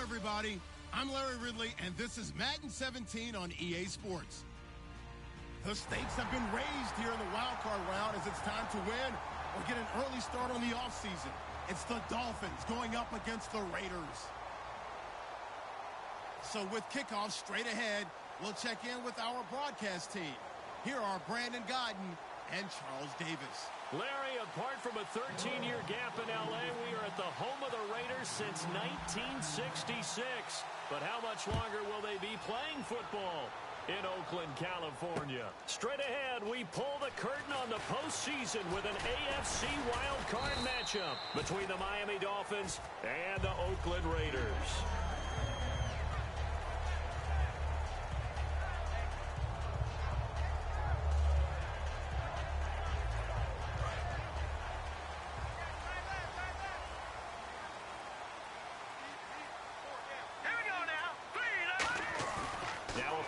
everybody. I'm Larry Ridley, and this is Madden 17 on EA Sports. The stakes have been raised here in the wild card round as it's time to win or get an early start on the offseason. It's the Dolphins going up against the Raiders. So with kickoff straight ahead, we'll check in with our broadcast team. Here are Brandon Godden and Charles Davis. Larry, apart from a 13-year gap in L.A., we are at the home of the Raiders since 1966. But how much longer will they be playing football in Oakland, California? Straight ahead, we pull the curtain on the postseason with an AFC wildcard matchup between the Miami Dolphins and the Oakland Raiders.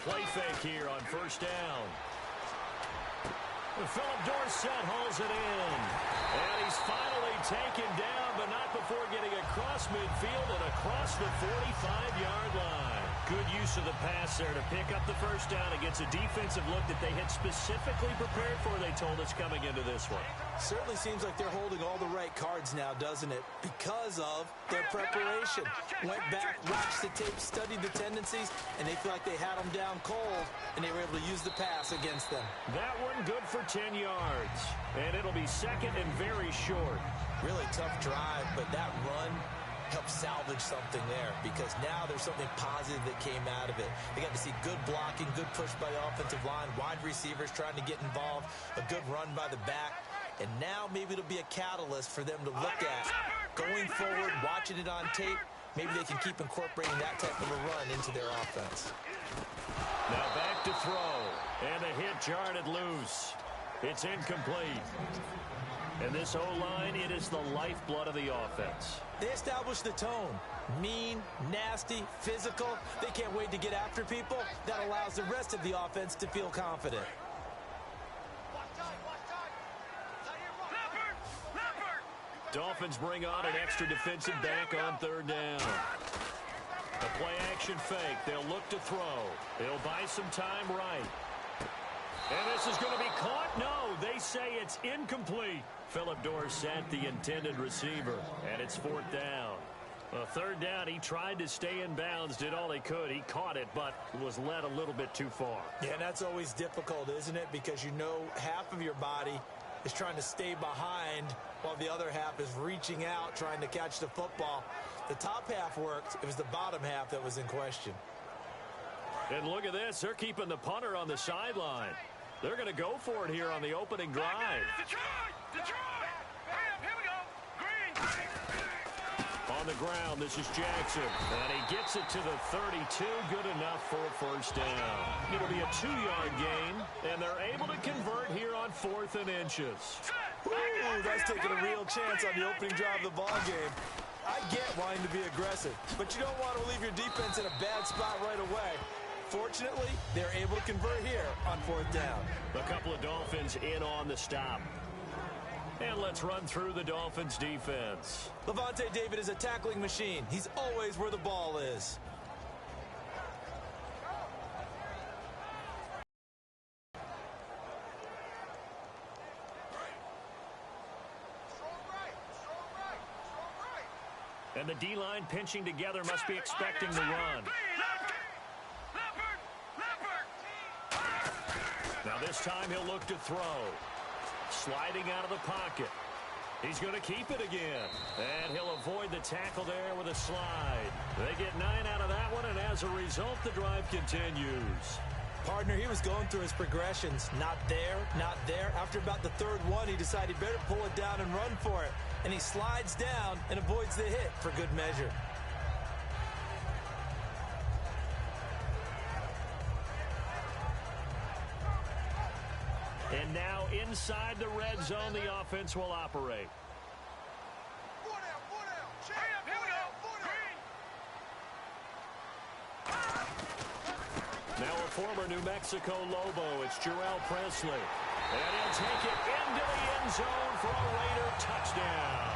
Play fake here on first down. Philip Dorsett hauls it in. And he's finally taken down, but not before getting across midfield and across the 45-yard line. Good use of the pass there to pick up the first down against a defensive look that they had specifically prepared for, they told us, coming into this one. Certainly seems like they're holding all the right cards now, doesn't it? Because of their preparation. Went back, watched the tape, studied the tendencies, and they feel like they had them down cold, and they were able to use the pass against them. That one good for 10 yards. And it'll be second and very short. Really tough drive, but that run helped salvage something there because now there's something positive that came out of it. They got to see good blocking, good push by the offensive line, wide receivers trying to get involved, a good run by the back, and now maybe it'll be a catalyst for them to look at going forward, watching it on tape. Maybe they can keep incorporating that type of a run into their offense. Now back to throw, and a hit jarred loose. It's incomplete. And this O-line, it is the lifeblood of the offense. They establish the tone. Mean, nasty, physical. They can't wait to get after people. That allows the rest of the offense to feel confident. Dolphins bring on an extra defensive back on third down. A play-action fake. They'll look to throw. They'll buy some time right. And this is going to be caught. No, they say it's incomplete. Philip Dorsett, the intended receiver, and it's fourth down. A third down, he tried to stay in bounds, did all he could. He caught it, but was led a little bit too far. Yeah, and that's always difficult, isn't it? Because you know half of your body is trying to stay behind while the other half is reaching out, trying to catch the football. The top half worked. It was the bottom half that was in question. And look at this. They're keeping the punter on the sideline. They're going to go for it here on the opening drive. Detroit! Bam, here we go. Green. On the ground, this is Jackson. And he gets it to the 32. Good enough for a first down. It'll be a 2-yard gain, and they're able to convert here on 4th and inches. Ooh, that's taking a real chance on the opening drive of the ball game. I get wanting to be aggressive, but you don't want to leave your defense in a bad spot right away. Fortunately, they're able to convert here on 4th down. A couple of Dolphins in on the stop. And let's run through the Dolphins' defense. Levante David is a tackling machine. He's always where the ball is. And the D-line pinching together must be expecting the run. Now this time he'll look to throw. Sliding out of the pocket. He's going to keep it again. And he'll avoid the tackle there with a slide. They get 9 out of that one, and as a result, the drive continues. Partner, he was going through his progressions. Not there, not there. After about the third one, he decided he better pull it down and run for it. And he slides down and avoids the hit for good measure. And now inside the red zone, the offense will operate. Now a former New Mexico Lobo, it's Jarrell Presley. And he'll take it into the end zone for a Raider touchdown.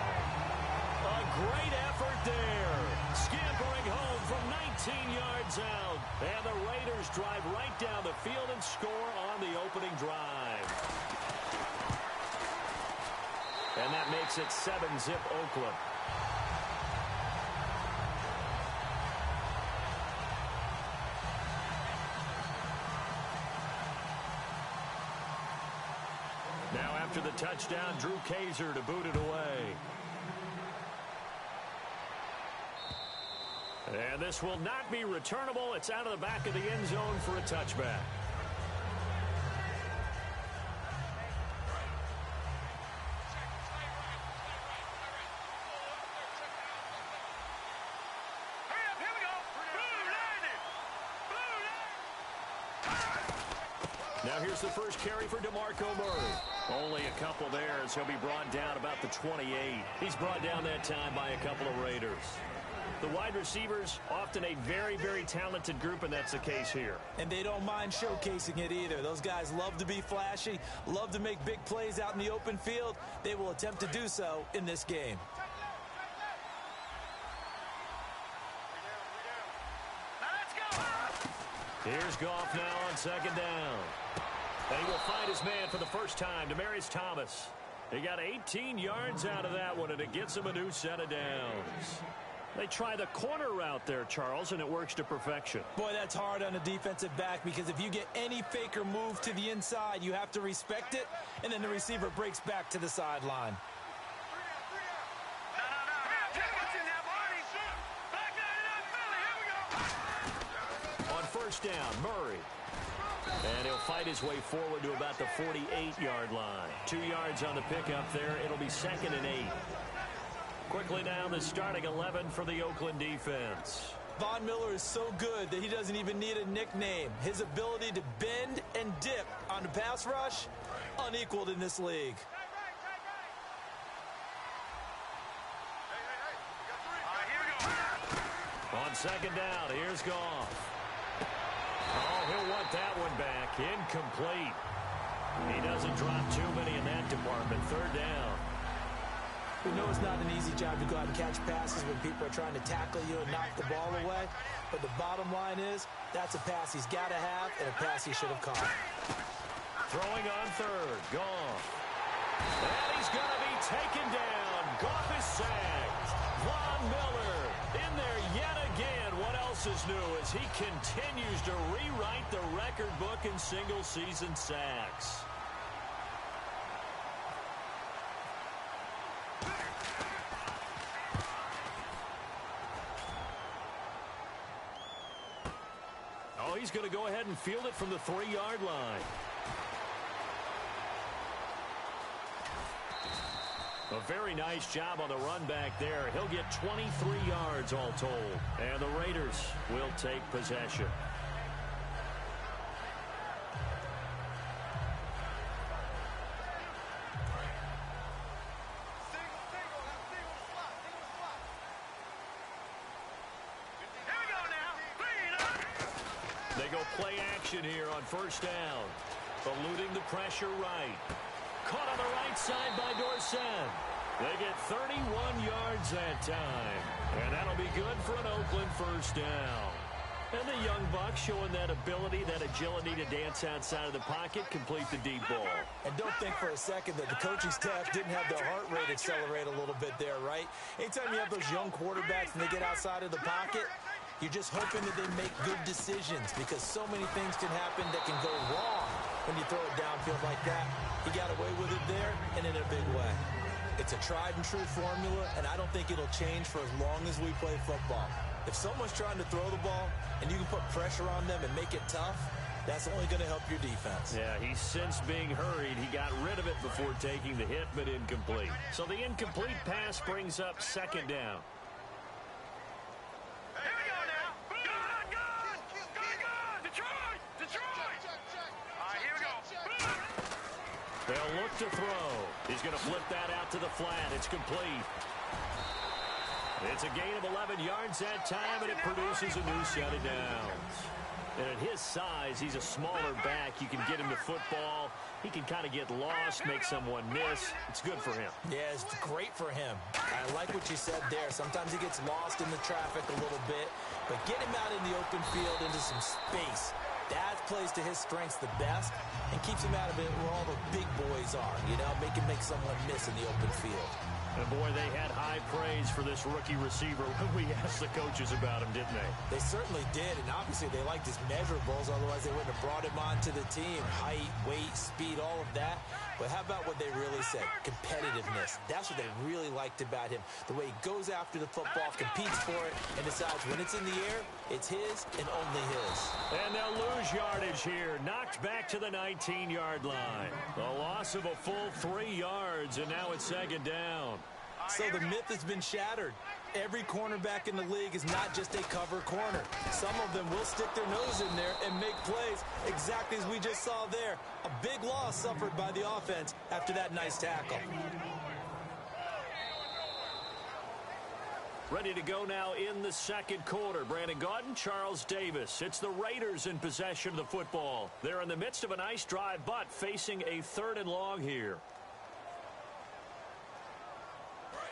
A great effort there. Scampering home from 19 yards out. And the Raiders drive right down the field and score on the opening drive. And that makes it 7-zip Oakland. Now after the touchdown, Drew Kaiser to boot it away. And this will not be returnable. It's out of the back of the end zone for a touchback. Now here's the first carry for DeMarco Murray. Only a couple there as he'll be brought down about the 28. He's brought down that time by a couple of Raiders. The wide receivers, often a very, very talented group, and that's the case here. And they don't mind showcasing it either. Those guys love to be flashy, love to make big plays out in the open field. They will attempt to do so in this game. Here's Goff now on second down. And he will find his man for the first time, Demaryius Thomas. He got 18 yards out of that one, and it gets him a new set of downs. They try the corner route there, Charles, and it works to perfection. Boy, that's hard on a defensive back because if you get any fake or move to the inside, you have to respect it, and then the receiver breaks back to the sideline. On first down, Murray. And he'll fight his way forward to about the 48-yard line. 2 yards on the pickup there. It'll be 2nd and 8. Quickly now, the starting 11 for the Oakland defense. Von Miller is so good that he doesn't even need a nickname. His ability to bend and dip on the pass rush, unequaled in this league. On second down, here's Goff. Oh, he'll want that one back. Incomplete. He doesn't drop too many in that department. Third down. We know it's not an easy job to go out and catch passes when people are trying to tackle you and knock the ball away. But the bottom line is, that's a pass he's got to have and a pass he should have caught. Throwing on third. Goff. And he's going to be taken down. Goff is sacked. Von Miller in there yet again. What else is new as he continues to rewrite the record book in single-season sacks. Oh, he's going to go ahead and field it from the 3-yard line. A very nice job on the run back there. He'll get 23 yards all told. And the Raiders will take possession. They go play action here on first down. Eluding the pressure right. Caught on the right side by Dorsett. They get 31 yards that time. And that'll be good for an Oakland first down. And the young buck showing that ability, that agility to dance outside of the pocket, complete the deep ball. And don't think for a second that the coaching staff didn't have their heart rate accelerate a little bit there, right? Anytime you have those young quarterbacks and they get outside of the pocket, you're just hoping that they make good decisions because so many things can happen that can go wrong when you throw it downfield like that. He got away with it there and in a big way. It's a tried and true formula, and I don't think it'll change for as long as we play football. If someone's trying to throw the ball and you can put pressure on them and make it tough, that's only going to help your defense. Yeah, he's since being hurried. He got rid of it before taking the hit, but incomplete. So the incomplete pass brings up second down. They'll look to throw. He's going to flip that out to the flat. It's complete. It's a gain of 11 yards that time, and it produces a new set of downs. And at his size, he's a smaller back. You can get him the football. He can kind of get lost, make someone miss. It's good for him. Yeah, it's great for him. I like what you said there. Sometimes he gets lost in the traffic a little bit, but get him out in the open field into some space. That plays to his strengths the best and keeps him out of it where all the big boys are, you know, make someone miss in the open field. And boy, they had high praise for this rookie receiver when we asked the coaches about him, didn't they? They certainly did, and obviously they liked his measurables, otherwise they wouldn't have brought him onto the team. Height, weight, speed, all of that. But how about what they really said? Competitiveness. That's what they really liked about him. The way he goes after the football, competes for it, and decides when it's in the air, it's his and only his. And they'll lose yardage here. Knocked back to the 19-yard line. A loss of a full 3 yards, and now it's second down. So the myth has been shattered. Every cornerback in the league is not just a cover corner. Some of them will stick their nose in there and make plays exactly as we just saw there. A big loss suffered by the offense after that nice tackle. Ready to go now in the second quarter. Brandon Gaudin, Charles Davis. It's the Raiders in possession of the football. They're in the midst of a nice drive, but facing a 3rd and long here.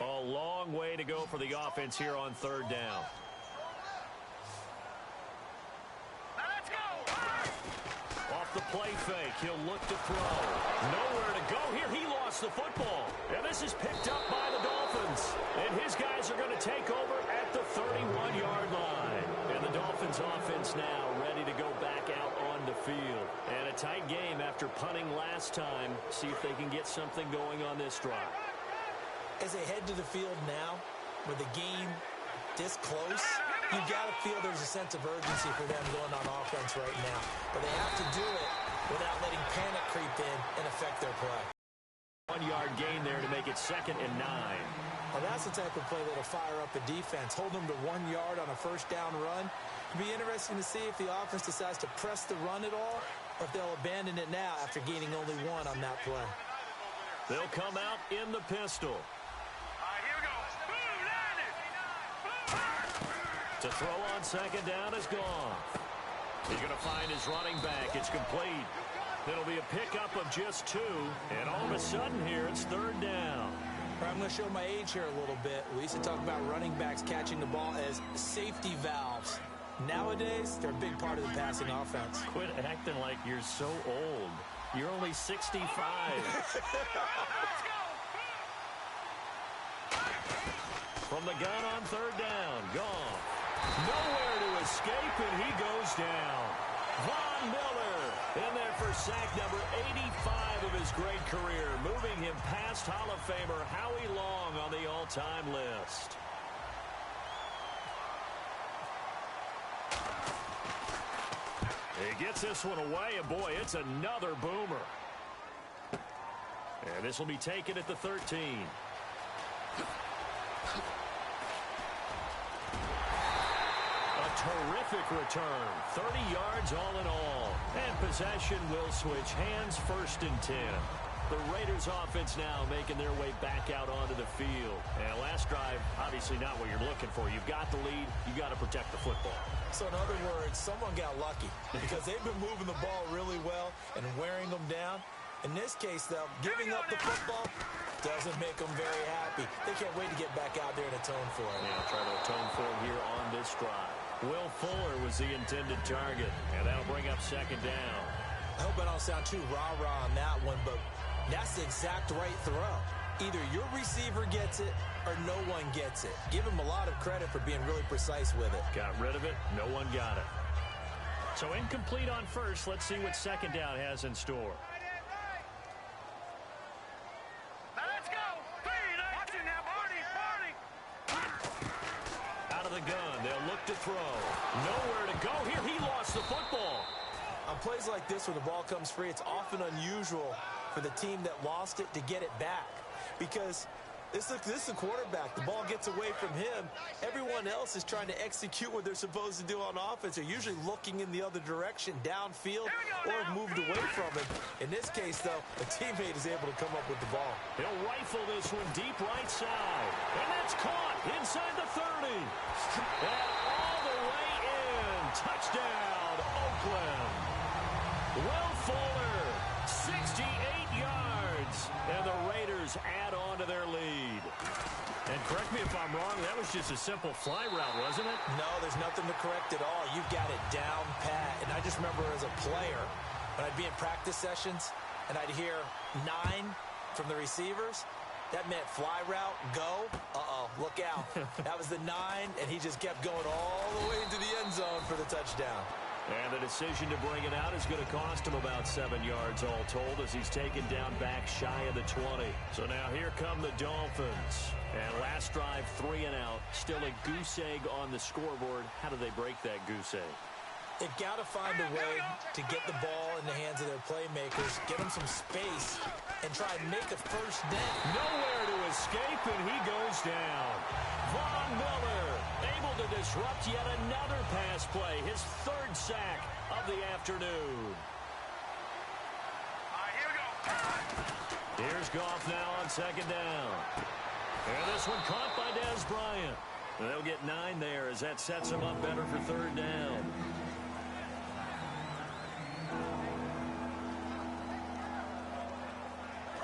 A long way to go for the offense here on 3rd down. Let's go. Off the play fake, he'll look to throw. Nowhere to go here. He lost the football. And this is picked up by the Dolphins. And his guys are going to take over at the 31-yard line. And the Dolphins offense now ready to go back out on the field. And a tight game after punting last time. See if they can get something going on this drive. As they head to the field now, with the game this close, you've got to feel there's a sense of urgency for them going on offense right now. But they have to do it without letting panic creep in and affect their play. 1-yard gain there to make it 2nd and 9. Well, that's the type of play that'll fire up a defense. Hold them to 1 yard on a first down run. It'll be interesting to see if the offense decides to press the run at all, or if they'll abandon it now after gaining only 1 on that play. They'll come out in the pistol. To throw on 2nd down is gone. He's going to find his running back. It's complete. It'll be a pickup of just 2. And all of a sudden here, it's 3rd down. I'm going to show my age here a little bit. We used to talk about running backs catching the ball as safety valves. Nowadays, they're a big part of the passing offense. Quit acting like you're so old. You're only 65. From the gun on 3rd down. Gone. Nowhere to escape, and he goes down. Von Miller in there for sack number 85 of his great career, moving him past Hall of Famer Howie Long on the all-time list. He gets this one away, and boy, it's another boomer. And this will be taken at the 13. Terrific return. 30 yards all in all. And possession will switch hands, 1st and 10. The Raiders offense now making their way back out onto the field. And last drive, obviously not what you're looking for. You've got the lead. You've got to protect the football. So in other words, someone got lucky because they've been moving the ball really well and wearing them down. In this case, though, giving up the football doesn't make them very happy. They can't wait to get back out there and atone for it. Yeah, try to atone for it here on this drive. Will Fuller was the intended target, and that'll bring up 2nd down. I hope I don't sound too rah-rah on that one, but that's the exact right throw. Either your receiver gets it or no one gets it. Give him a lot of credit for being really precise with it. Got rid of it. No one got it. So incomplete on 1st. Let's see what 2nd down has in store. To throw. Nowhere to go here. He lost the football. On plays like this where the ball comes free, it's often unusual for the team that lost it to get it back. Because this is a quarterback. The ball gets away from him. Everyone else is trying to execute what they're supposed to do on offense. They're usually looking in the other direction, downfield, or have moved away from it. In this case, though, a teammate is able to come up with the ball. He'll rifle this one deep right side. And that's caught inside the 30. And all the way in. Touchdown, Will Fuller, 68 yards. And the Raiders add on to their lead. And correct me if I'm wrong, that was just a simple fly route, wasn't it? No, there's nothing to correct at all. You've got it down pat. And I just remember as a player, when I'd be in practice sessions and I'd hear 9 from the receivers, that meant fly route, go, look out. That was the 9, and he just kept going all the way into the end zone for the touchdown. And the decision to bring it out is going to cost him about 7 yards all told as he's taken down back shy of the 20. So now here come the Dolphins. And last drive, 3 and out. Still a goose egg on the scoreboard. How do they break that goose egg? They've got to find a way to get the ball in the hands of their playmakers, get them some space, and try and make a first down. Nowhere to escape, and he goes down. Von Miller able to disrupt yet another pass play, his 3rd sack of the afternoon. Here we go. Here's Goff now on 2nd down. And this one caught by Dez Bryant. They'll get 9 there as that sets them up better for 3rd down.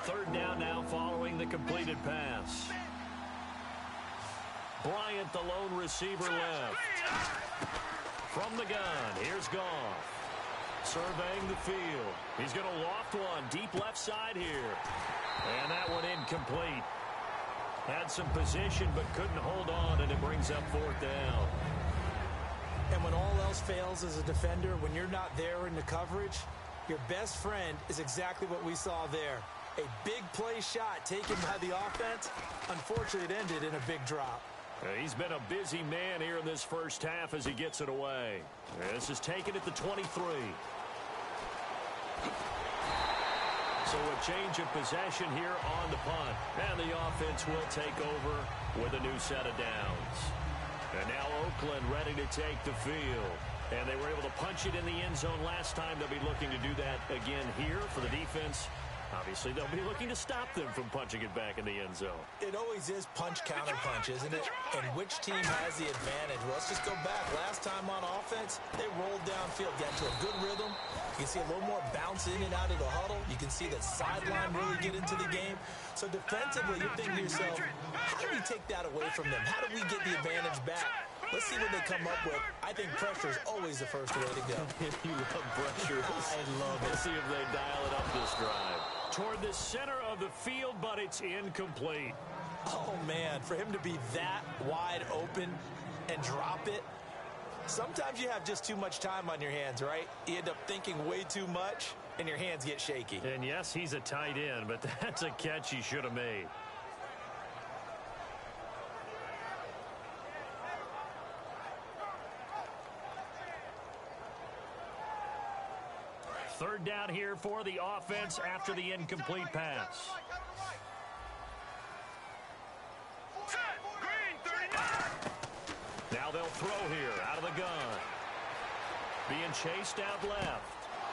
Third down now following the completed pass. Bryant, the lone receiver left. From the gun, here's Goff. Surveying the field. He's going to loft one deep left side here. And that one incomplete. Had some position but couldn't hold on, and it brings up 4th down. And when all else fails as a defender, when you're not there in the coverage, your best friend is exactly what we saw there. A big play shot taken by the offense. Unfortunately, it ended in a big drop. He's been a busy man here in this first half as he gets it away. This is taken at the 23. So a change of possession here on the punt. And the offense will take over with a new set of downs. And now Oakland ready to take the field. And they were able to punch it in the end zone last time. They'll be looking to do that again here for the defense. Obviously, they'll be looking to stop them from punching it back in the end zone. It always is punch-counter-punch, isn't it? And which team has the advantage? Well, let's just go back. Last time on offense, they rolled downfield, got into a good rhythm. You can see a little more bounce in and out of the huddle. You can see the sideline really get into the game. So defensively, you're thinking to yourself, how do we take that away from them? How do we get the advantage back? Let's see what they come up with. I think pressure is always the first way to go. You love pressure. I love it. Let's see if they dial it up this drive. Toward the center of the field, but it's incomplete. Oh, man, for him to be that wide open and drop it, sometimes you have just too much time on your hands, right? You end up thinking way too much, and your hands get shaky. And yes, he's a tight end, but that's a catch he should have made. Third down here for the offense after the incomplete pass. Now they'll throw here out of the gun. Being chased out left.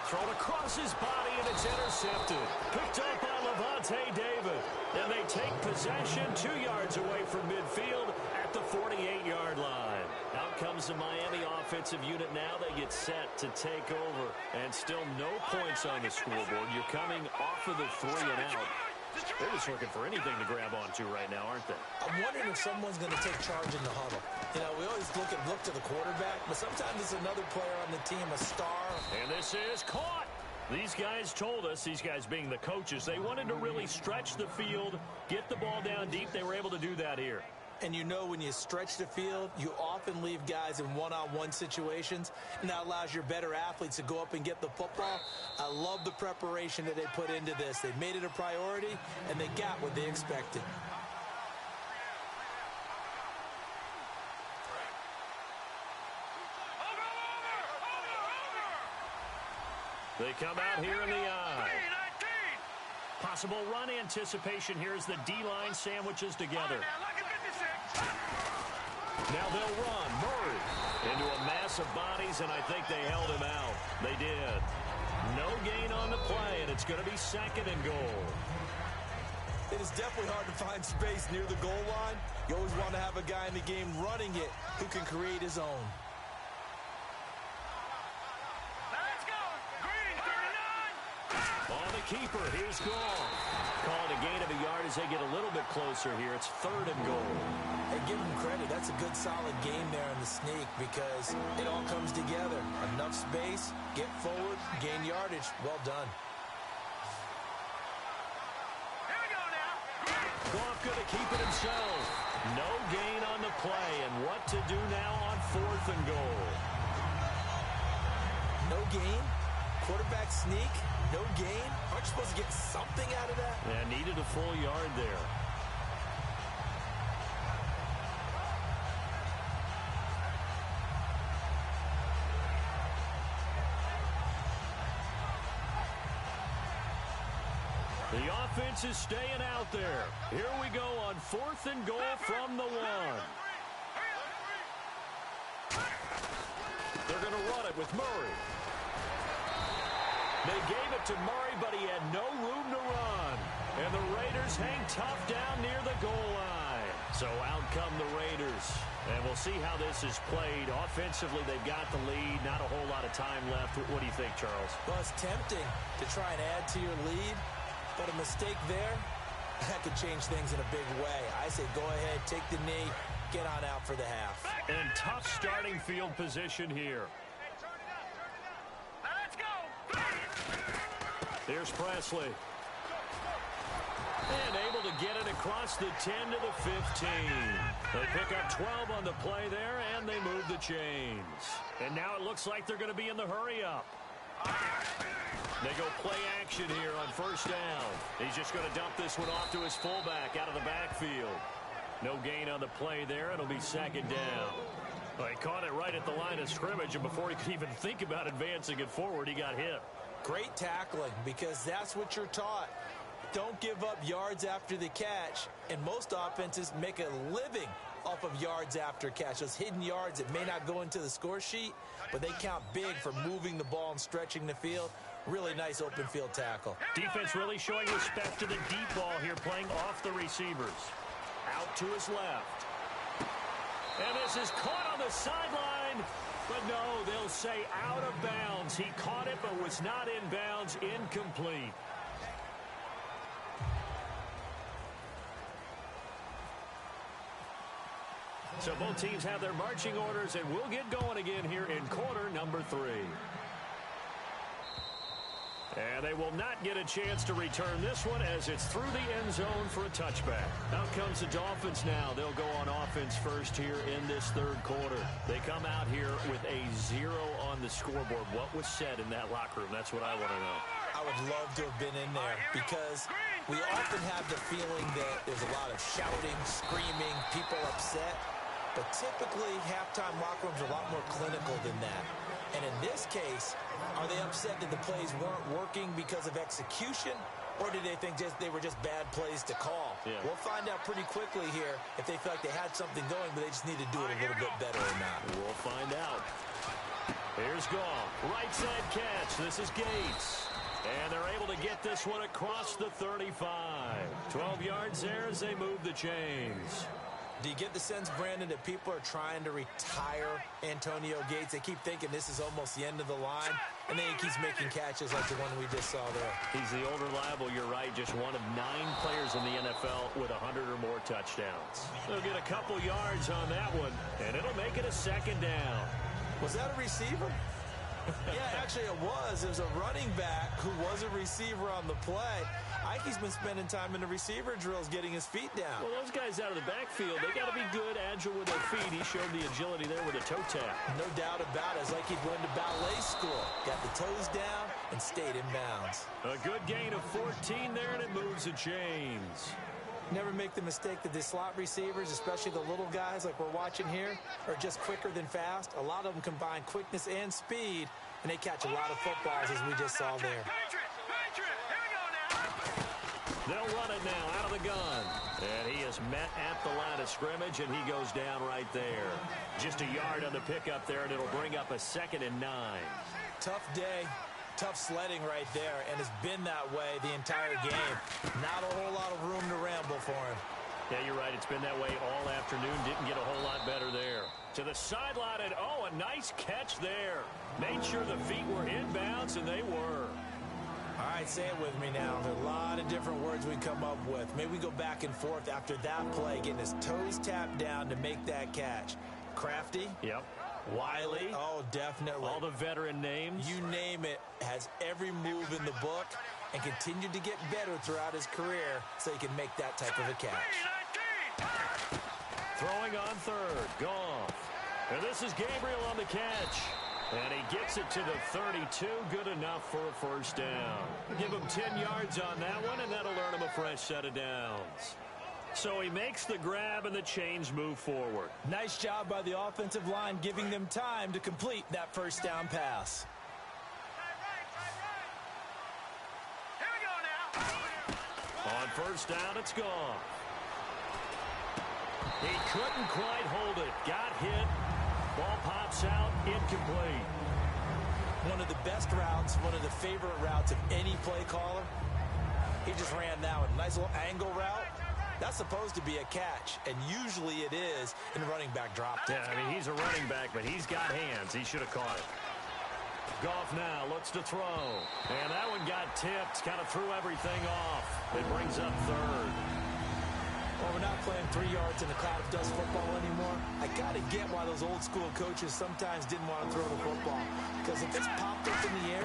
Thrown across his body, and it's intercepted. Picked up by Levante David. And they take possession 2 yards away from midfield at the 48-yard line. Out comes the Miami offensive unit now. They get set to take over. And still no points on the scoreboard. You're coming off of the 3 and out. They're just looking for anything to grab onto right now, aren't they? I'm wondering if someone's going to take charge in the huddle. You know, we always look to the quarterback, but sometimes it's another player on the team, a star. And this is caught. These guys told us, these guys being the coaches, they wanted to really stretch the field, get the ball down deep. They were able to do that here. And you know when you stretch the field, you often leave guys in one-on-one situations, and that allows your better athletes to go up and get the football. I love the preparation that they put into this. They made it a priority, and they got what they expected. They come out here in the eye. Possible run anticipation here as the D-line sandwiches together. Now they'll run. Murray into a mass of bodies, and I think they held him out. They did. No gain on the play, and it's going to be 2nd and goal. It is definitely hard to find space near the goal line. You always want to have a guy in the game running it who can create his own. Let's go. Green 39. keeper. Here's Goff. Calling a gain of a yard as they get a little bit closer here. It's 3rd and goal. Hey, give him credit. That's a good, solid game there in the sneak because it all comes together. Enough space, get forward, gain yardage. Well done. Here we go now. Goff going to keep it himself. No gain on the play. And what to do now on 4th and goal? No gain? Quarterback sneak? No gain? Aren't you supposed to get something out of that? Yeah, needed a full yard there. The offense is staying out there. Here we go on 4th and goal from the 1. They're going to run it with Murray. They gave it to Murray, but he had no room to run. And the Raiders hang tough down near the goal line. So out come the Raiders. And we'll see how this is played. Offensively, they've got the lead. Not a whole lot of time left. What do you think, Charles? Well, it's tempting to try and add to your lead. But a mistake there, that could change things in a big way. I say go ahead, take the knee, get on out for the half. And tough starting field position here. Here's Presley. And able to get it across the 10 to the 15. They pick up 12 on the play there, and they move the chains. And now it looks like they're going to be in the hurry-up. They go play action here on 1st down. He's just going to dump this one off to his fullback out of the backfield. No gain on the play there. It'll be 2nd down. Well, he caught it right at the line of scrimmage, and before he could even think about advancing it forward, he got hit. Great tackling because that's what you're taught. Don't give up yards after the catch. And most offenses make a living off of yards after catch. Those hidden yards that may not go into the score sheet, but they count big for moving the ball and stretching the field. Really nice open field tackle. Defense really showing respect to the deep ball here, playing off the receivers. Out to his left. And this is caught on the sideline. But no, they'll say out of bounds. He caught it but was not in bounds. Incomplete. So both teams have their marching orders, and we'll get going again here in quarter number 3. And they will not get a chance to return this one as it's through the end zone for a touchback. Out comes the Dolphins now. They'll go on offense first here in this 3rd quarter. They come out here with a 0 on the scoreboard. What was said in that locker room? That's what I want to know. I would love to have been in there because we often have the feeling that there's a lot of shouting, screaming, people upset. But typically, halftime locker rooms are a lot more clinical than that. And in this case, are they upset that the plays weren't working because of execution? Or did they think they were just bad plays to call? Yeah. We'll find out pretty quickly here if they feel like they had something going, but they just need to do it a little bit better or not. We'll find out. Here's Goff. Right side catch. This is Gates. And they're able to get this one across the 35. 12 yards there as they move the chains. Do you get the sense, Brandon, that people are trying to retire Antonio Gates? They keep thinking this is almost the end of the line, and then he keeps making catches like the one we just saw there. He's the old reliable, you're right, just one of 9 players in the NFL with 100 or more touchdowns. They'll get a couple yards on that one, and it'll make it a 2nd down. Was that a receiver? Yeah, actually it was. It was a running back who was a receiver on the play. Ike's been spending time in the receiver drills getting his feet down. Well, those guys out of the backfield, they got to be good, agile with their feet. He showed the agility there with a toe tap. No doubt about it. It's like he'd went to ballet school. Got the toes down and stayed in bounds. A good gain of 14 there, and it moves the chains. Never make the mistake that the slot receivers, especially the little guys like we're watching here, are just quicker than fast. A lot of them combine quickness and speed, and they catch a lot of footballs as we just saw there. They'll run it now out of the gun. And he is met at the line of scrimmage, and he goes down right there. Just a yard on the pickup there, and it'll bring up a 2nd and 9. Tough day. Tough sledding right there, and it's been that way the entire game. Not a whole lot of room to ramble for him. Yeah, you're right. It's been that way all afternoon. Didn't get a whole lot better there. To the sideline, and a nice catch there. Made sure the feet were in bounds, and they were. All right, say it with me now. There are a lot of different words we come up with. Maybe we go back and forth after that play, getting his toes tapped down to make that catch. Crafty? Yep. Wiley? Oh, definitely. All the veteran names? You name it. Has every move in the book and continued to get better throughout his career so he can make that type of a catch. Throwing on third. Goff. And this is Gabriel on the catch. And he gets it to the 32. Good enough for a first down. Give him 10 yards on that one, and that'll earn him a fresh set of downs. So he makes the grab, and the chains move forward. Nice job by the offensive line, giving them time to complete that first down pass. Here we go now. On first down, it's gone. He couldn't quite hold it. Got hit. Ball pops out, incomplete. One of the best routes, one of the favorite routes of any play caller. He just ran that one. Nice little angle route. That's supposed to be a catch, and usually it is in running back drop. Yeah, I mean, he's a running back, but he's got hands. He should have caught it. Goff now looks to throw. And that one got tipped, kind of threw everything off. It brings up third. Well, we're not playing 3 yards in a cloud of dust football anymore. I got to get why those old school coaches sometimes didn't want to throw the football. Because if it's popped up in the air,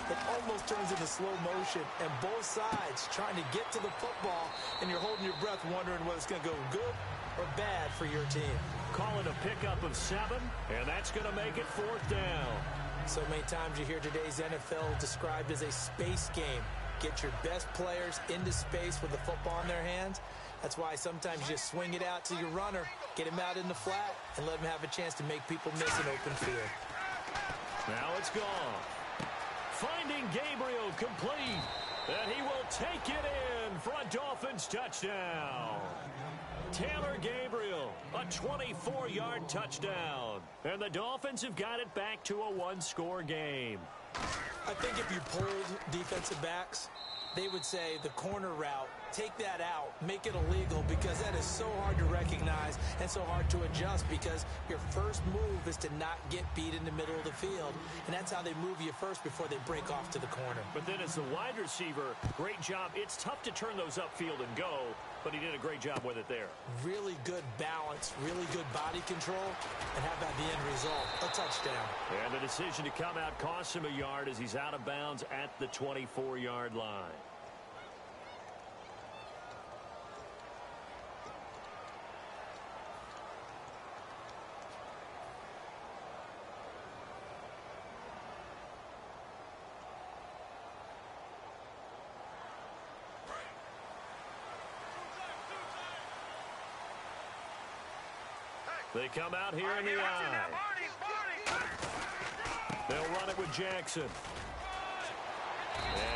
it almost turns into slow motion. And both sides trying to get to the football, and you're holding your breath wondering whether it's going to go good or bad for your team. Calling a pickup of 7, and that's going to make it fourth down. So many times you hear today's NFL described as a space game. Get your best players into space with the football in their hands. That's why sometimes you just swing it out to your runner, get him out in the flat, and let him have a chance to make people miss an open field. Now it's gone. Finding Gabriel complete, and he will take it in for a Dolphins touchdown. Taylor Gabriel, a 24-yard touchdown. And the Dolphins have got it back to a one-score game. I think if you polled defensive backs, they would say the corner route, take that out, make it illegal, because that is so hard to recognize and so hard to adjust, because your first move is to not get beat in the middle of the field, and that's how they move you first before they break off to the corner. But then as the wide receiver, great job. It's tough to turn those upfield and go, but he did a great job with it there. Really good balance, really good body control, and how about the end result? A touchdown. And the decision to come out costs him a yard as he's out of bounds at the 24-yard line. They come out here in the eye. They'll run it with Jackson. And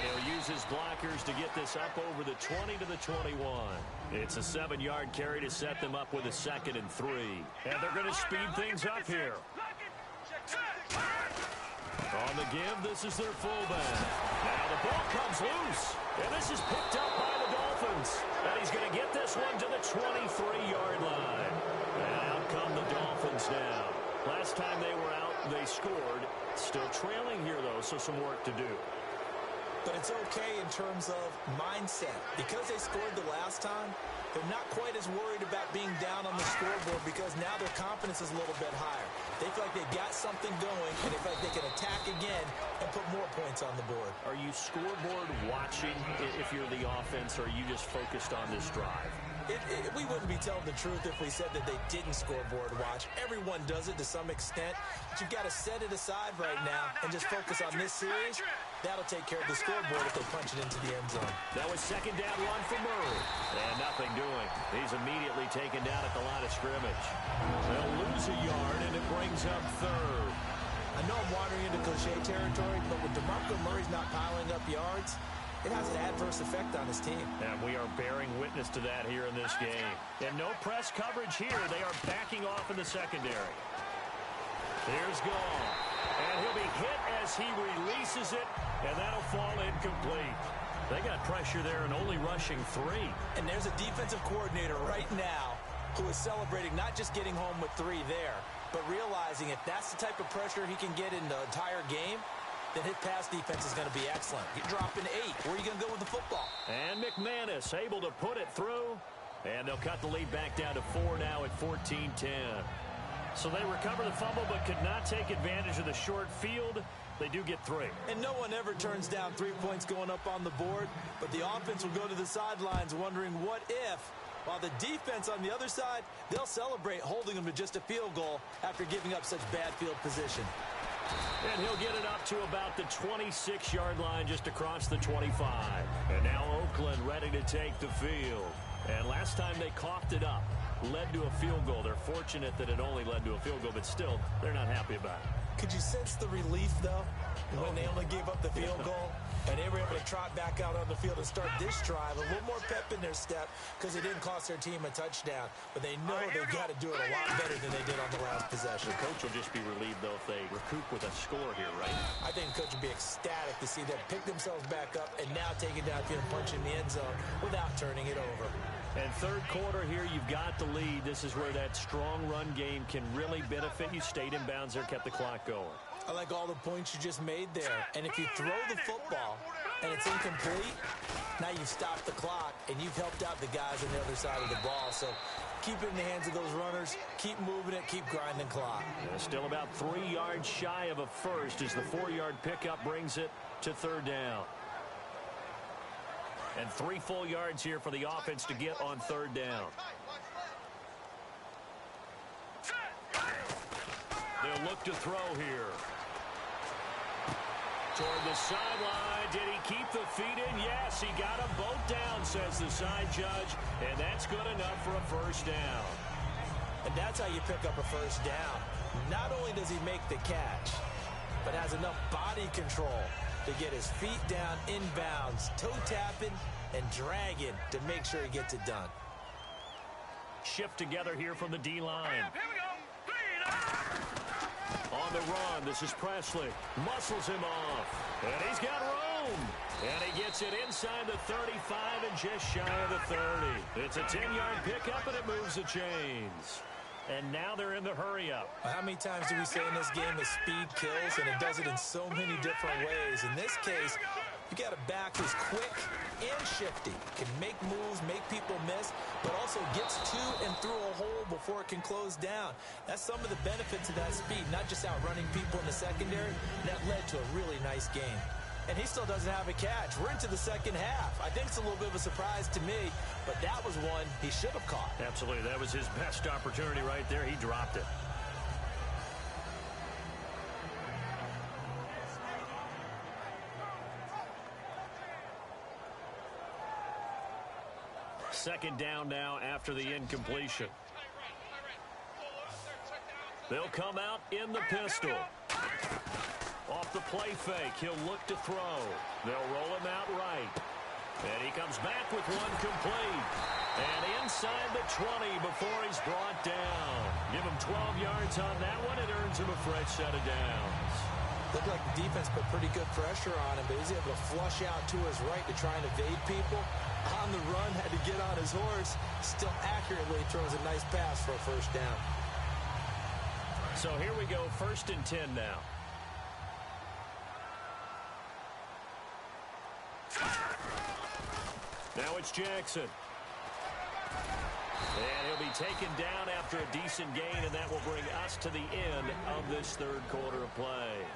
he'll use his blockers to get this up over the 20 to the 21. It's a 7-yard carry to set them up with a 2nd and 3. And they're going to speed things up here. On the give, this is their fullback. Now the ball comes loose. And this is picked up by the Dolphins. And he's going to get this one to the 23-yard line. And out come the Dolphins now. Last time they were out, they scored. Still trailing here, though, so some work to do. But it's okay in terms of mindset. Because they scored the last time, they're not quite as worried about being down on the scoreboard, because now their confidence is a little bit higher. They feel like they've got something going, and they feel like they can attack again and put more points on the board. Are you scoreboard watching if you're the offense, or are you just focused on this drive? We wouldn't be telling the truth if we said that they didn't scoreboard watch. Everyone does it to some extent, but you've got to set it aside right now and just focus on this series. That'll take care of the scoreboard if they punch it into the end zone. That was 2nd down run for Murray. And nothing doing. He's immediately taken down at the line of scrimmage. They'll lose a yard, and it brings up 3rd. I know I'm wandering into cliche territory, but with DeMarco Murray's not piling up yards, it has an adverse effect on his team. And we are bearing witness to that here in this game. And no press coverage here. They are backing off in the secondary. Here's Gall. And he'll be hit as he releases it, and that'll fall incomplete. They got pressure there and only rushing 3. And there's a defensive coordinator right now who is celebrating not just getting home with 3 there, but realizing if that's the type of pressure he can get in the entire game, then his pass defense is going to be excellent. You're dropping 8. Where are you going to go with the football? And McManus able to put it through. And they'll cut the lead back down to 4 now at 14-10. So they recover the fumble but could not take advantage of the short field. They do get 3. And no one ever turns down 3 points going up on the board, but the offense will go to the sidelines wondering what if, while the defense on the other side, they'll celebrate holding them to just a field goal after giving up such bad field position. And he'll get it up to about the 26-yard line just across the 25. And now Oakland ready to take the field. And last time they coughed it up, led to a field goal. They're fortunate that it only led to a field goal, but still, they're not happy about it. Could you sense the relief, though, when they only gave up the field goal? And they were able to trot back out on the field and start this drive. A little more pep in their step because it didn't cost their team a touchdown. But they know they've got to do it a lot better than they did on the last possession. The coach will just be relieved, though, if they recoup with a score here, right? I think the coach will be ecstatic to see them pick themselves back up and now take it downfield and punch in the end zone without turning it over. And third quarter here, you've got the lead. This is where that strong run game can really benefit you. Stayed in bounds there, kept the clock going. I like all the points you just made there. And if you throw the football and it's incomplete, now you've stopped the clock and you've helped out the guys on the other side of the ball. So keep it in the hands of those runners. Keep moving it. Keep grinding clock. Yeah, still about 3 yards shy of a first as the 4-yard pickup brings it to third down. And 3 full yards here for the offense to get on third down. They'll look to throw here. Toward the sideline. Did he keep the feet in? Yes, he got them both down, says the side judge. And that's good enough for a first down. And that's how you pick up a first down. Not only does he make the catch, but has enough body control to get his feet down inbounds, toe tapping and dragging to make sure he gets it done. Shift together here from the D-line. On the run, this is Presley. Muscles him off. And he's got room. And he gets it inside the 35 and just shy of the 30. It's a 10-yard pickup, and it moves the chains. And now they're in the hurry-up. How many times do we say in this game that speed kills, and it does it in so many different ways? In this case, you got a back who's quick and shifty, can make moves, make people miss, but also gets to and through a hole before it can close down. That's some of the benefits of that speed, not just outrunning people in the secondary. That led to a really nice game. And he still doesn't have a catch. We're into the second half. I think it's a little bit of a surprise to me, but that was one he should have caught. Absolutely. That was his best opportunity right there. He dropped it. Second down now after the incompletion. They'll come out in the pistol. Off the play fake, he'll look to throw. They'll roll him out right. And he comes back with one complete. And inside the 20 before he's brought down. Give him 12 yards on that one. It earns him a fresh set of downs. Looked like the defense put pretty good pressure on him, but he's able to flush out to his right to try and evade people. On the run, had to get on his horse. Still accurately throws a nice pass for a first down. So here we go, 1st and 10 now. Now it's Jackson. And he'll be taken down after a decent gain, and that will bring us to the end of this third quarter of play.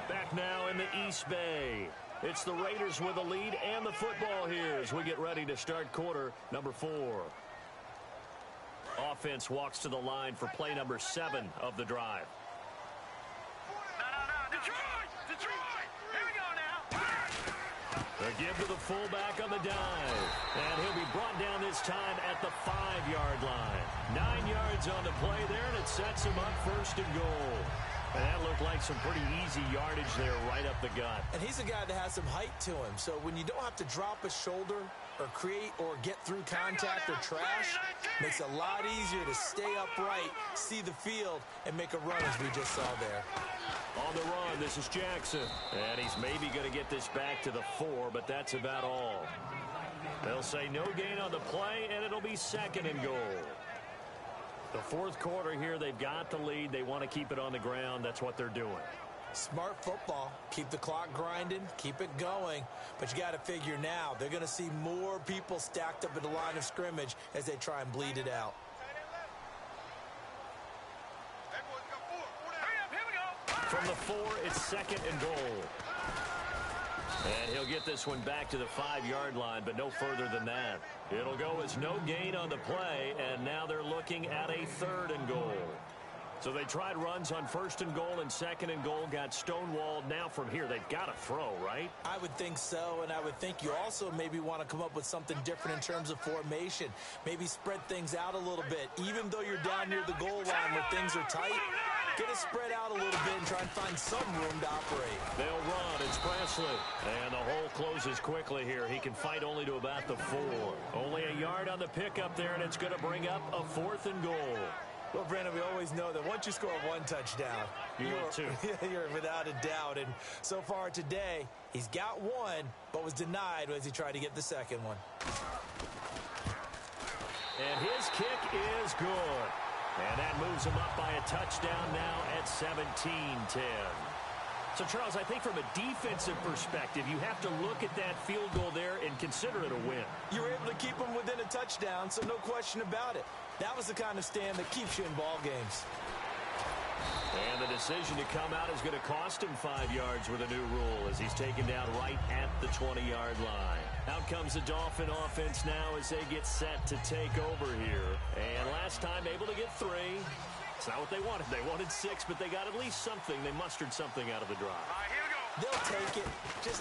Back now in the East Bay. It's the Raiders with the lead and the football here as we get ready to start quarter number 4. Offense walks to the line for play number 7 of the drive. Detroit! Here we go now! A give to the fullback on the dive. And he'll be brought down this time at the 5-yard line. 9 yards on the play there, and it sets him up 1st and goal. And that looked like some pretty easy yardage there right up the gut. And he's a guy that has some height to him. So when you don't have to drop a shoulder or create or get through contact or trash, makes it a lot easier to stay upright, see the field, and make a run as we just saw there. On the run, this is Jackson. And he's maybe going to get this back to the 4, but that's about all. They'll say no gain on the play, and it'll be 2nd and goal. The fourth quarter here, they've got the lead. They want to keep it on the ground. That's what they're doing. Smart football. Keep the clock grinding, keep it going. But you got to figure now, they're going to see more people stacked up at the line of scrimmage as they try and bleed it out. From the 4, it's 2nd and goal. And he'll get this one back to the 5-yard line, but no further than that. It'll go as no gain on the play, and now they're looking at a 3rd and goal. So they tried runs on 1st and goal and 2nd and goal, got stonewalled. Now from here, they've got to throw, right? I would think so, and I would think you also maybe want to come up with something different in terms of formation. Maybe spread things out a little bit. Even though you're down near the goal line where things are tight, get it spread out a little bit and try and find some room to operate. They'll run. It's Presley. And the hole closes quickly here. He can fight only to about the 4. Only a yard on the pickup there, and it's going to bring up a 4th and goal. Well, Brandon, we always know that once you score 1 touchdown, you're without a doubt. And so far today, he's got 1, but was denied as he tried to get the 2nd one. And his kick is good. And that moves him up by a touchdown now at 17-10. So, Charles, I think from a defensive perspective, you have to look at that field goal there and consider it a win. You were able to keep him within a touchdown, so no question about it. That was the kind of stand that keeps you in ball games. And the decision to come out is going to cost him 5 yards with a new rule as he's taken down right at the 20-yard line. Out comes the Dolphin offense now as they get set to take over here. And last time able to get 3. It's not what they wanted. They wanted 6, but they got at least something. They mustered something out of the drive. All right, here we go. They'll take it.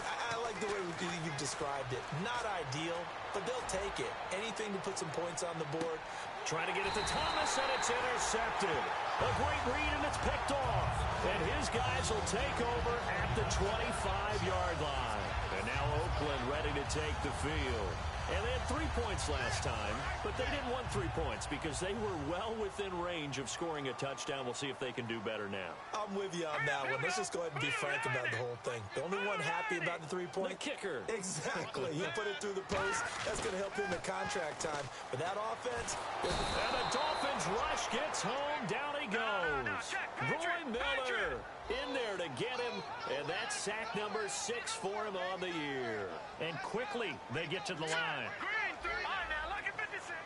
I like the way you've described it. Not ideal, but they'll take it. Anything to put some points on the board. Trying to get it to Thomas, and it's intercepted. A great read, and it's picked off. And his guys will take over at the 25-yard line. And now Oakland ready to take the field. And they had 3 points last time, but they didn't want 3 points because they were well within range of scoring a touchdown. We'll see if they can do better now. I'm with you on that one. Let's just go ahead and be frank about the whole thing. The only one happy about the 3-point? The kicker. Exactly. He put it through the post. That's going to help him at contract time. But that offense... And the Dolphins rush gets home. Down he goes. Roy Miller in there to get him. And that's sack number 6 for him on the year. And quickly they get to the line. Green, 3. All right, now, look at 56.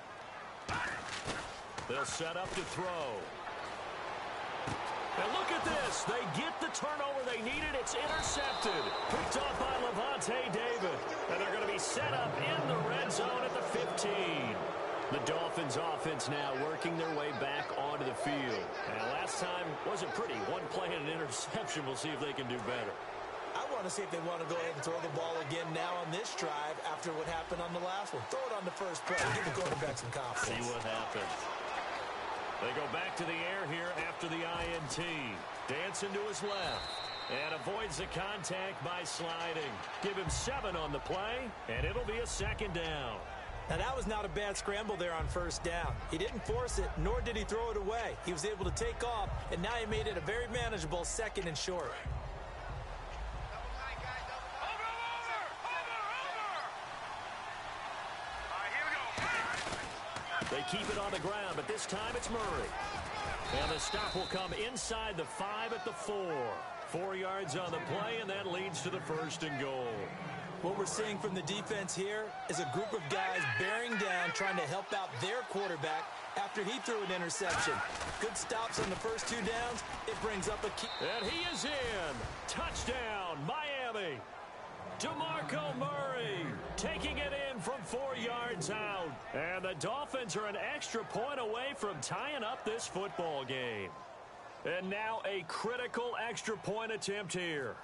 They'll set up to throw. And look at this. They get the turnover they needed. It's intercepted. Picked off by Levante David. And they're going to be set up in the red zone at the 15. The Dolphins offense now working their way back onto the field. And last time wasn't pretty. 1 play and an interception. We'll see if they can do better. I want to see if they want to go ahead and throw the ball again now on this drive after what happened on the last one. Throw it on the first play. Give the quarterback some confidence. See what happens. They go back to the air here after the INT. Dancing to his left. And avoids the contact by sliding. Give him 7 on the play, and it'll be a 2nd down. Now, that was not a bad scramble there on 1st down. He didn't force it, nor did he throw it away. He was able to take off, and now he made it a very manageable 2nd and short. They keep it on the ground, but this time it's Murray. And the stop will come inside the 5 at the 4. 4 yards on the play, and that leads to the 1st and goal. What we're seeing from the defense here is a group of guys bearing down, trying to help out their quarterback after he threw an interception. Good stops on the first 2 downs. It brings up a key. And he is in. Touchdown, Miami. DeMarco Murray taking it in from 4 yards out. And the Dolphins are an extra point away from tying up this football game. And now a critical extra point attempt here.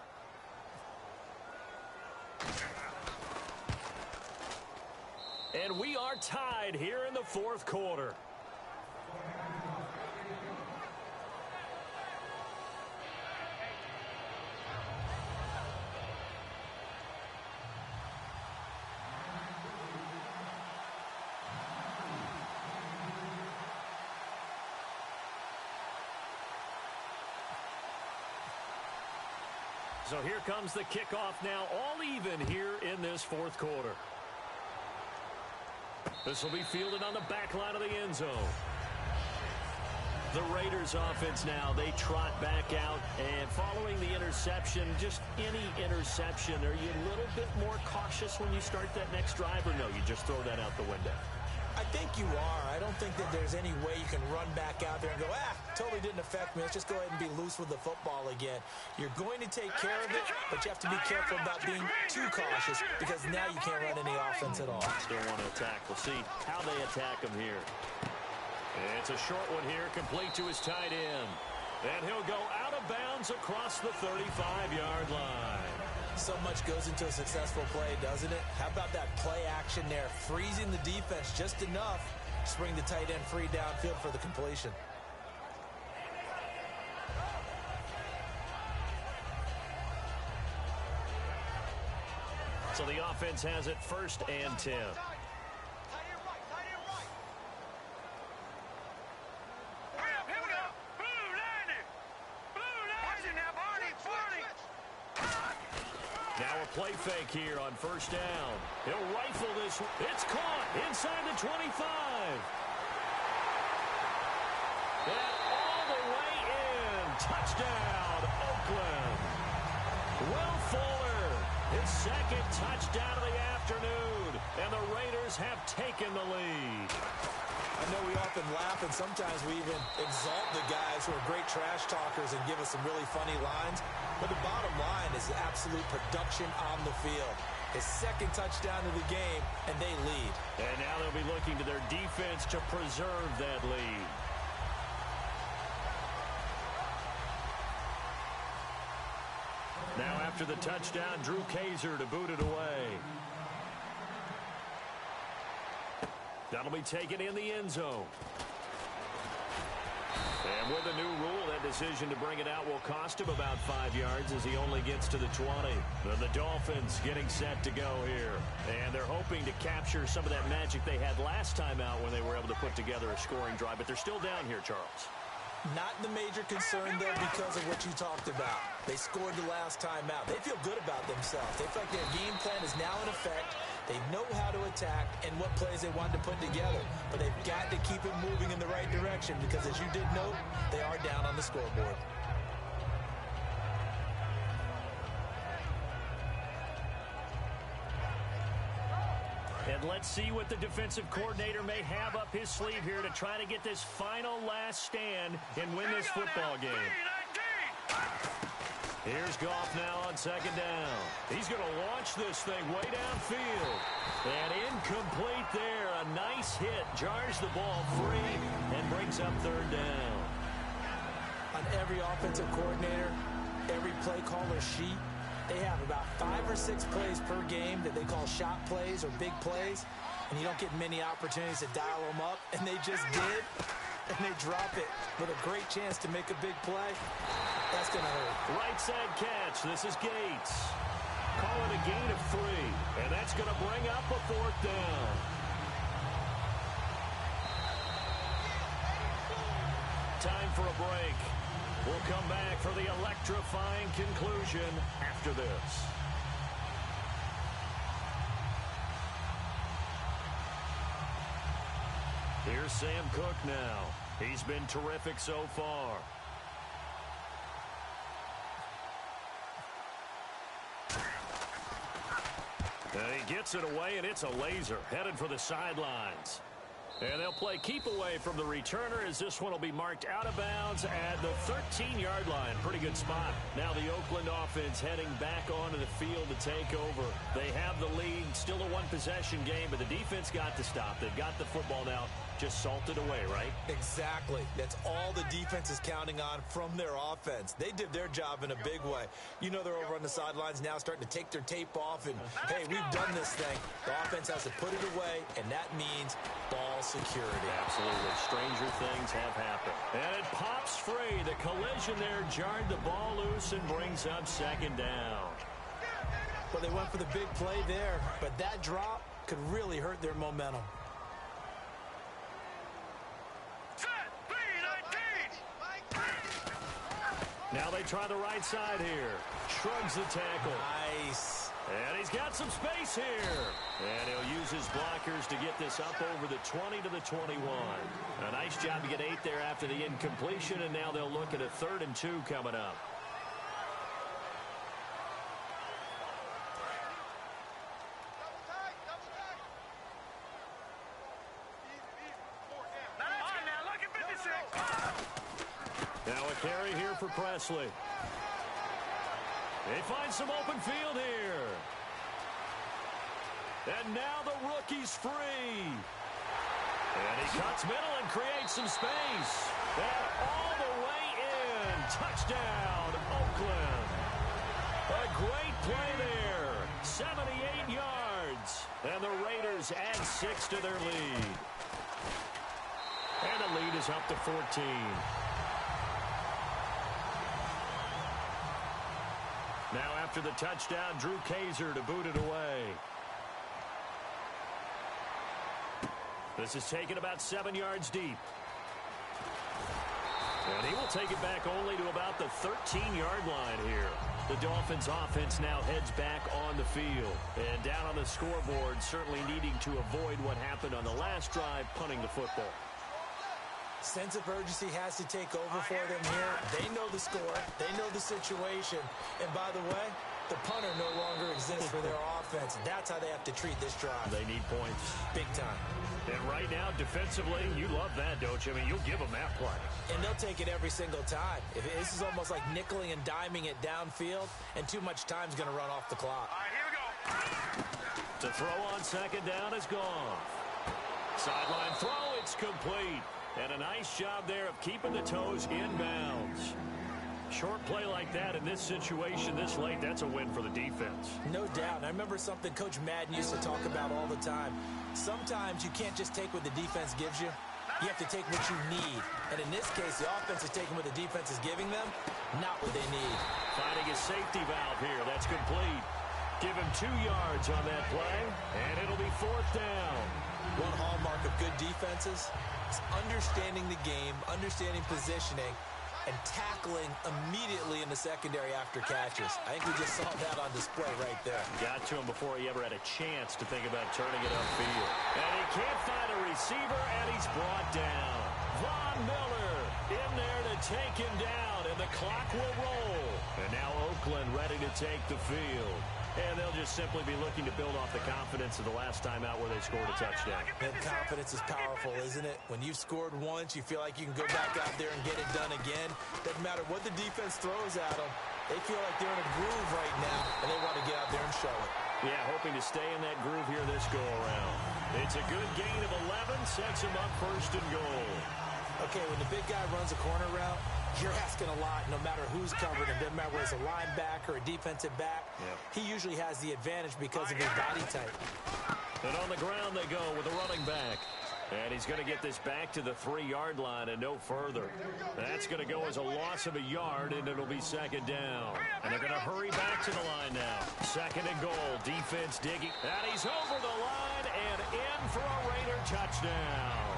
And we are tied here in the 4th quarter. So here comes the kickoff now, all even here in this 4th quarter. This will be fielded on the back line of the end zone. The Raiders offense now, they trot back out, and following the interception, just any interception, are you a little bit more cautious when you start that next drive, or no, you just throw that out the window? I think you are. I don't think that there's any way you can run back out there and go, totally didn't affect me. Let's just go ahead and be loose with the football again. You're going to take care of it, but you have to be careful about being too cautious because now you can't run any offense at all. Still want to attack. We'll see how they attack him here. It's a short one here, complete to his tight end. And he'll go out of bounds across the 35-yard line. So much goes into a successful play, doesn't it? How about that play action there? Freezing the defense just enough to bring the tight end free downfield for the completion. So the offense has it 1st and 10. Now a play fake here on 1st down. He'll rifle this. It's caught inside the 25. And all the way in. Touchdown, Oakland. Will Fuller, his 2nd touchdown of the afternoon. And the Raiders have taken the lead. I know we often laugh, and sometimes we even exalt the guys who are great trash talkers and give us some really funny lines. But the bottom line is absolute production on the field. His 2nd touchdown of the game, and they lead. And now they'll be looking to their defense to preserve that lead. Now after the touchdown, Drew Kaiser to boot it away. That'll be taken in the end zone. And with a new rule, that decision to bring it out will cost him about 5 yards as he only gets to the 20. And the Dolphins getting set to go here. And they're hoping to capture some of that magic they had last time out when they were able to put together a scoring drive. But they're still down here, Charles. Not the major concern, though, because of what you talked about. They scored the last time out. They feel good about themselves. They feel like their game plan is now in effect. They know how to attack and what plays they want to put together. But they've got to keep it moving in the right direction because, as you did note, they are down on the scoreboard. And let's see what the defensive coordinator may have up his sleeve here to try to get this final last stand and win this football game. Here's Goff now on 2nd down. He's going to launch this thing way downfield. And incomplete there. A nice hit. Jars the ball free and brings up 3rd down. On every offensive coordinator, every play caller sheet, they have about 5 or 6 plays per game that they call shot plays or big plays, and you don't get many opportunities to dial them up, and they just did, and they drop it with a great chance to make a big play. That's going to hurt. Right side catch. This is Gates. Call it a gain of 3, and that's going to bring up a 4th down. Time for a break. We'll come back for the electrifying conclusion after this. Here's Sam Cook now. He's been terrific so far. And he gets it away, and it's a laser headed for the sidelines. And they'll play keep away from the returner as this one will be marked out of bounds at the 13-yard line. Pretty good spot. Now the Oakland offense heading back onto the field to take over. They have the lead. Still a one-possession game, but the defense got to stop. They've got the football now. Just salted away, right? Exactly. That's all the defense is counting on from their offense. They did their job in a big way. You know they're over on the sidelines now starting to take their tape off and, hey, we've done this thing. The offense has to put it away, and that means ball security. Absolutely. Stranger things have happened. And it pops free. The collision there jarred the ball loose and brings up 2nd down. Well, they went for the big play there, but that drop could really hurt their momentum. Now they try the right side here. Shrugs the tackle. Nice. And he's got some space here. And he'll use his blockers to get this up over the 20 to the 21. A nice job to get 8 there after the incompletion, and now they'll look at a 3rd and 2 coming up. Now a carry here for Presley. They find some open field here. And now the rookie's free. And he cuts middle and creates some space. And all the way in. Touchdown, Oakland. A great play there. 78 yards. And the Raiders add 6 to their lead. And the lead is up to 14. Now after the touchdown, Drew Kaiser to boot it away. This is taken about 7 yards deep. And he will take it back only to about the 13-yard line here. The Dolphins offense now heads back on the field. And down on the scoreboard, certainly needing to avoid what happened on the last drive, punting the football. Sense of urgency has to take over for them here. They know the score. They know the situation. And by the way, the punter no longer exists for their offense. That's how they have to treat this drive. They need points. Big time. And right now, defensively, you love that, don't you? I mean, you'll give them that play. And they'll take it every single time. This is almost like nickeling and diming it downfield, and too much time's going to run off the clock. All right, here we go. To throw on second down is gone. Sideline throw, it's complete. And a nice job there of keeping the toes in bounds. Short play like that in this situation this late, that's a win for the defense. No doubt. I remember something Coach Madden used to talk about all the time. Sometimes you can't just take what the defense gives you. You have to take what you need. And in this case, the offense is taking what the defense is giving them, not what they need. Finding a safety valve here. That's complete. Give him 2 yards on that play, and it'll be 4th down. One hallmark of good defenses is understanding the game, understanding positioning, and tackling immediately in the secondary after catches. I think we just saw that on display right there. Got to him before he ever had a chance to think about turning it upfield. And he can't find a receiver, and he's brought down. Von Miller in there to take him down, and the clock will roll. And now Oakland ready to take the field. And they'll just simply be looking to build off the confidence of the last time out where they scored a touchdown. That confidence is powerful, isn't it? When you've scored once, you feel like you can go back out there and get it done again. Doesn't matter what the defense throws at them. They feel like they're in a groove right now, and they want to get out there and show it. Yeah, hoping to stay in that groove here this go-around. It's a good gain of 11, sets him up 1st and goal. Okay, when the big guy runs a corner route, you're asking a lot no matter who's covering him. Doesn't matter whether it's a linebacker or a defensive back. Yep. He usually has the advantage because of his body type. And on the ground they go with a running back. And he's going to get this back to the 3-yard line and no further. That's going to go as a loss of a yard, and it'll be 2nd down. And they're going to hurry back to the line now. 2nd and goal. Defense digging. And he's over the line and in for a Raider touchdown.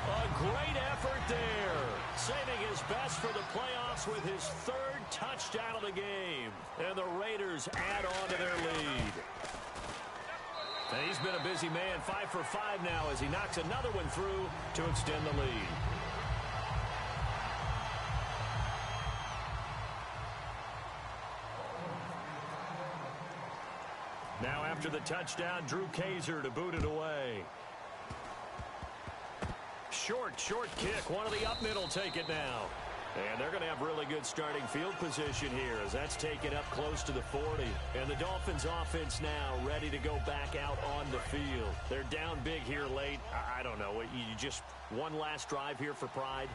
A great effort there. Saving his best for the playoffs with his 3rd touchdown of the game. And the Raiders add on to their lead. And he's been a busy man, 5 for 5 now as he knocks another one through to extend the lead. Now after the touchdown, Drew Kaiser to boot it away. Short kick. One of the up middle take it now. And they're going to have really good starting field position here as that's taken up close to the 40. And the Dolphins offense now ready to go back out on the field. They're down big here late. I don't know. You just one last drive here for pride?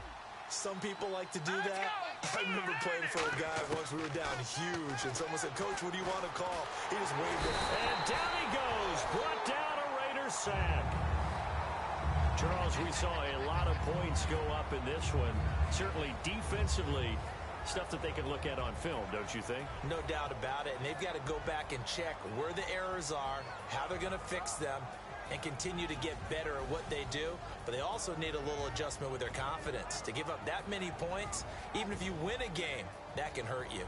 Some people like to do that. I remember playing for a guy once we were down huge, and someone said, "Coach, what do you want to call?" He just waved it. And down he goes. Brought down a Raiders sack. Charles, we saw a lot of points go up in this one. Certainly defensively, stuff that they can look at on film, don't you think? No doubt about it. And they've got to go back and check where the errors are, how they're going to fix them, and continue to get better at what they do. But they also need a little adjustment with their confidence. To give up that many points, even if you win a game, that can hurt you.